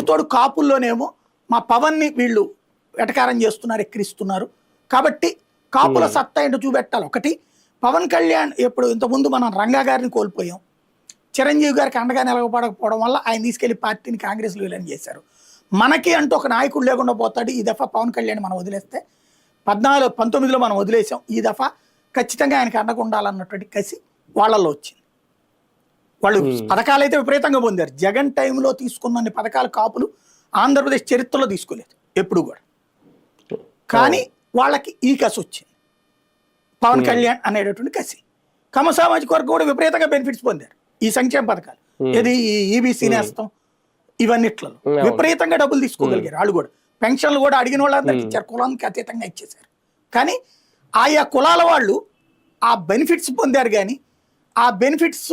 తోడు కాపుల్లోనేమో మా పవన్ని వీళ్ళు వెటకారం చేస్తున్నారు, ఎక్కిరిస్తున్నారు. కాబట్టి కాపుల సత్తా ఏంటో చూపెట్టాలి. ఒకటి, పవన్ కళ్యాణ్ ఇప్పుడు ఇంతకుముందు మనం రంగా గారిని కోల్పోయాం, చిరంజీవి గారికి అండగా నిలవపడకపోవడం వల్ల ఆయన తీసుకెళ్లి పార్టీని కాంగ్రెస్లో విలీనం చేశారు. మనకి అంటూ ఒక నాయకుడు లేకుండా పోతాడు. ఈ దఫా పవన్ కళ్యాణ్ మనం వదిలేస్తే 19లో మనం వదిలేసాం, ఈ దఫా ఖచ్చితంగా ఆయనకి అండగా ఉండాలన్నటువంటి కసి వాళ్ళల్లో వచ్చింది. వాళ్ళు పథకాలు అయితే విపరీతంగా పొందారు. జగన్ టైంలో తీసుకున్న పథకాలు కాపులు ఆంధ్రప్రదేశ్ చరిత్రలో తీసుకోలేదు ఎప్పుడు కూడా. కానీ వాళ్ళకి ఈ కసి వచ్చింది, పవన్ కళ్యాణ్ అనేటటువంటి కసి. కమ సామాజిక వర్గం కూడా విపరీతంగా బెనిఫిట్స్ పొందారు ఈ సంక్షేమ పథకాలు. ఏది ఈబీసీ నేస్తం ఇవన్నిట్లలో విపరీతంగా డబ్బులు తీసుకోగలిగారు. వాళ్ళు కూడా పెన్షన్లు కూడా అడిగిన వాళ్ళందరికీ ఇచ్చారు, కులానికి అతీతంగా ఇచ్చేశారు. కానీ ఆయా కులాల వాళ్ళు ఆ బెనిఫిట్స్ పొందారు. కానీ ఆ బెనిఫిట్స్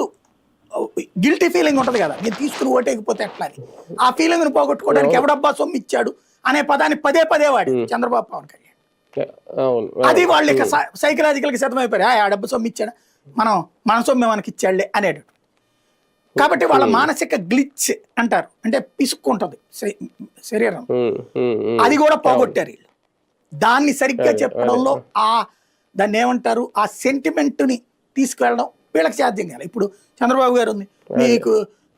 గిల్టీ ఫీలింగ్ ఉంటుంది కదా, నేను తీసుకుని ఓటేకపోతే ఎట్లా అని, ఆ ఫీలింగ్ను పోగొట్టుకోవడానికి ఎవడబ్బా సొమ్ము ఇచ్చాడు అనే పదాన్ని పదే పదే వాడి చంద్రబాబు పవన్ కళ్యాణ్. అది వాళ్ళు ఇక సైకలాజికల్గా సిద్ధమైపోయారు. ఆ డబ్బు సొమ్ము ఇచ్చాడు, మన సొమ్ము మనకి ఇచ్చాడులే అనేటట్టు. కాబట్టి వాళ్ళ మానసిక గ్లిచ్ అంటారు, అంటే పిసుక్కుంటది శరీరం, అది కూడా పోగొట్టారు వీళ్ళు. దాన్ని సరిగ్గా చెప్పడంలో దాన్ని ఏమంటారు, ఆ సెంటిమెంట్ని తీసుకువెళ్ళడం వీళ్ళకి సాధ్యం కాదు. ఇప్పుడు చంద్రబాబు గారు ఉంది,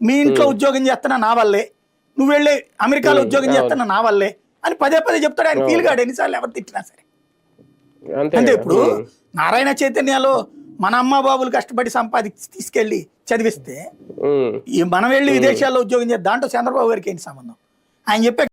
మీ ఇంట్లో ఉద్యోగం చేస్తున్నా నా వల్లే, నువ్వు వెళ్ళి అమెరికాలో ఉద్యోగం చేస్తున్నా నా వల్లే అని పదే పదే చెప్తాడు. ఆయన ఫీల్ కాడు ఎన్నిసార్లు ఎవరు తిట్టినా సరే. అంటే ఇప్పుడు నారాయణ చైతన్యలో మన అమ్మ బాబులు కష్టపడి సంపాదించి తీసుకెళ్లి చదివిస్తే మనం వెళ్ళి విదేశాల్లో ఉద్యోగం చేద్దాం, దాంట్లో చంద్రబాబు గారికి ఏంటి సంబంధం? ఆయన చెప్పే